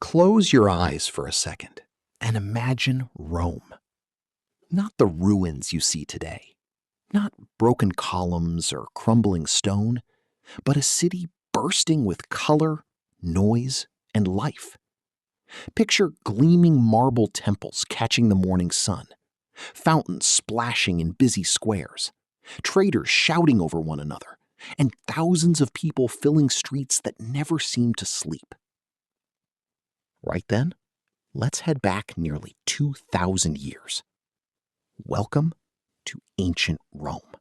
Close your eyes for a second and imagine Rome. Not the ruins you see today, not broken columns or crumbling stone, but a city bursting with color, noise, and life. Picture gleaming marble temples catching the morning sun, fountains splashing in busy squares, traders shouting over one another, and thousands of people filling streets that never seem to sleep. Right then, let's head back nearly 2,000 years. Welcome to ancient Rome.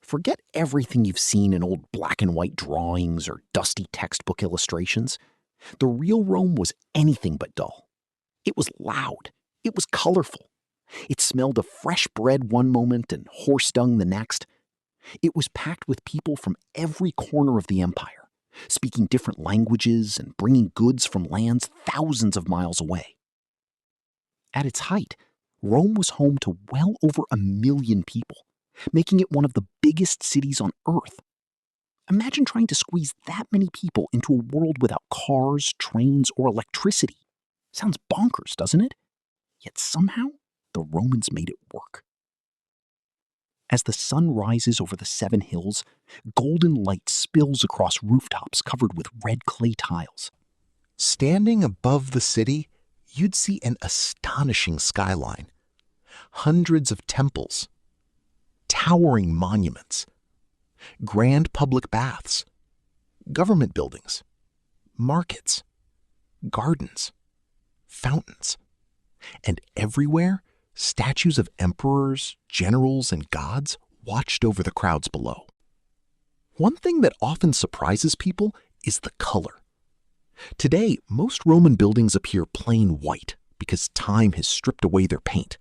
Forget everything you've seen in old black and white drawings or dusty textbook illustrations. The real Rome was anything but dull. It was loud. It was colorful. It smelled of fresh bread one moment and horse dung the next. It was packed with people from every corner of the empire, speaking different languages and bringing goods from lands thousands of miles away. At its height, Rome was home to well over 1 million people, making it one of the biggest cities on Earth. Imagine trying to squeeze that many people into a world without cars, trains, or electricity. Sounds bonkers, doesn't it? Yet somehow, the Romans made it work. As the sun rises over the 7 hills, golden light spills across rooftops covered with red clay tiles. Standing above the city, you'd see an astonishing skyline. Hundreds of temples, towering monuments, grand public baths, government buildings, markets, gardens, fountains, and everywhere, statues of emperors, generals, and gods watched over the crowds below. One thing that often surprises people is the color. Today, most Roman buildings appear plain white because time has stripped away their paint.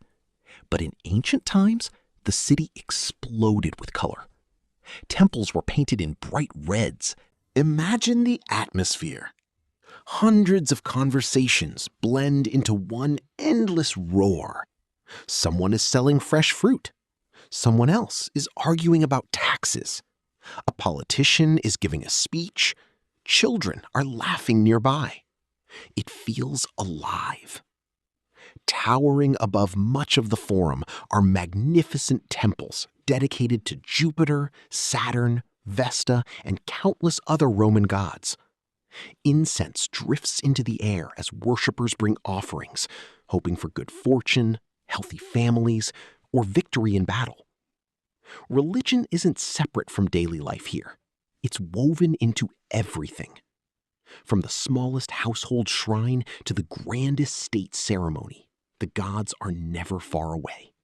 But in ancient times, the city exploded with color. Temples were painted in bright reds. Imagine the atmosphere. Hundreds of conversations blend into one endless roar. Someone is selling fresh fruit. Someone else is arguing about taxes. A politician is giving a speech. Children are laughing nearby. It feels alive. Towering above much of the forum are magnificent temples dedicated to Jupiter, Saturn, Vesta, and countless other Roman gods. Incense drifts into the air as worshippers bring offerings, hoping for good fortune, healthy families, or victory in battle. Religion isn't separate from daily life here. It's woven into everything. From the smallest household shrine to the grandest state ceremony, the gods are never far away.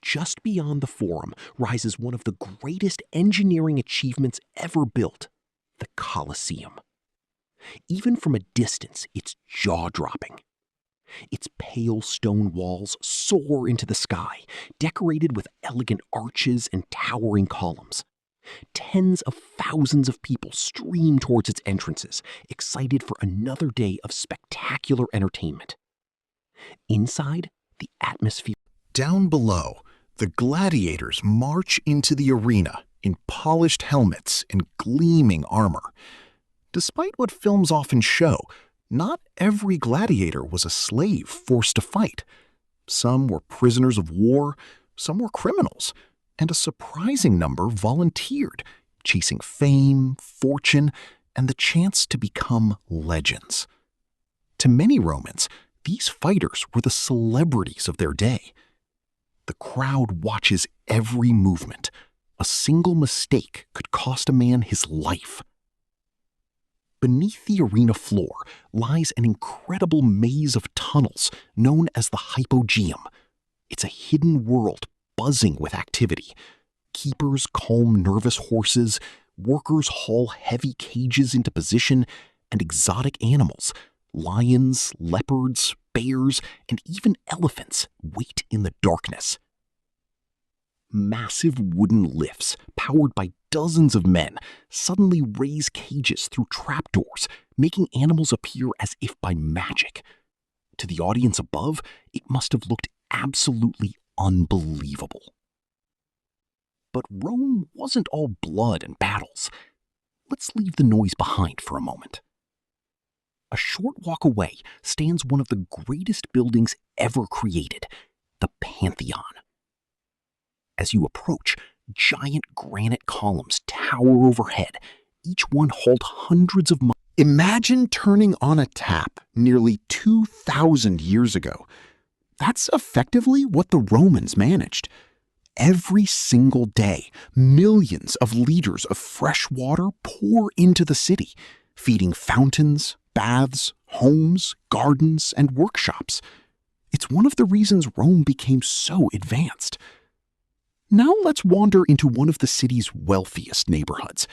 Just beyond the forum rises one of the greatest engineering achievements ever built, the Colosseum. Even from a distance, it's jaw-dropping. Its pale stone walls soar into the sky, decorated with elegant arches and towering columns. Tens of thousands of people stream towards its entrances, excited for another day of spectacular entertainment. Inside, the atmosphere. Down below, the gladiators march into the arena in polished helmets and gleaming armor. Despite what films often show, not every gladiator was a slave forced to fight. Some were prisoners of war, some were criminals, and a surprising number volunteered, chasing fame, fortune, and the chance to become legends. To many Romans, these fighters were the celebrities of their day. The crowd watches every movement. A single mistake could cost a man his life. Beneath the arena floor lies an incredible maze of tunnels known as the Hypogeum. It's a hidden world buzzing with activity. Keepers calm nervous horses, workers haul heavy cages into position, and exotic animals, lions, leopards, bears, and even elephants wait in the darkness. Massive wooden lifts, powered by dozens of men, suddenly raise cages through trapdoors, making animals appear as if by magic. To the audience above, it must have looked absolutely unbelievable. But Rome wasn't all blood and battles. Let's leave the noise behind for a moment. a short walk away stands one of the greatest buildings ever created, the Pantheon. As you approach, giant granite columns tower overhead, each one hold hundreds of miles. Imagine turning on a tap nearly 2,000 years ago. That's effectively what the Romans managed. Every single day, millions of liters of fresh water pour into the city, feeding fountains, baths, homes, gardens, and workshops. It's one of the reasons Rome became so advanced. Now let's wander into one of the city's wealthiest neighborhoods.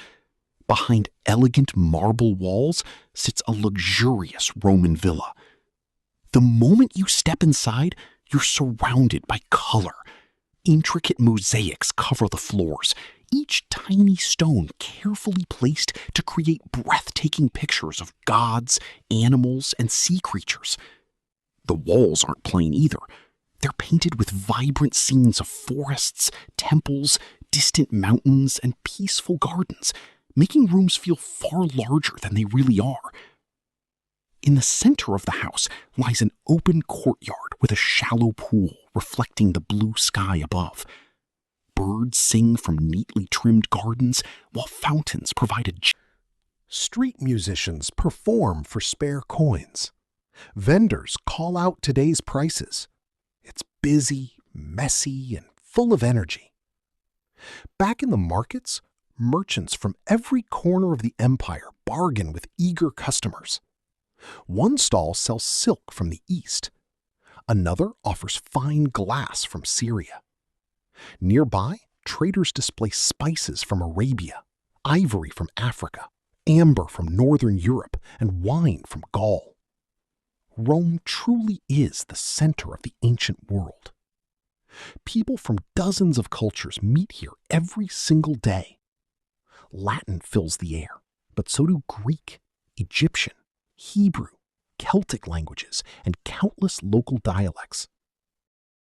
Behind elegant marble walls sits a luxurious Roman villa. The moment you step inside, you're surrounded by color. Intricate mosaics cover the floors, each tiny stone carefully placed to create breathtaking pictures of gods, animals, and sea creatures. The walls aren't plain either. They're painted with vibrant scenes of forests, temples, distant mountains, and peaceful gardens, making rooms feel far larger than they really are. In the center of the house lies an open courtyard with a shallow pool reflecting the blue sky above. Birds sing from neatly trimmed gardens, while fountains provide a... Street musicians perform for spare coins. Vendors call out today's prices. It's busy, messy, and full of energy. Back in the markets, merchants from every corner of the empire bargain with eager customers. One stall sells silk from the east. Another offers fine glass from Syria. Nearby, traders display spices from Arabia, ivory from Africa, amber from northern Europe, and wine from Gaul. Rome truly is the center of the ancient world. People from dozens of cultures meet here every single day. Latin fills the air, but so do Greek, Egyptian, Hebrew, Celtic languages, and countless local dialects.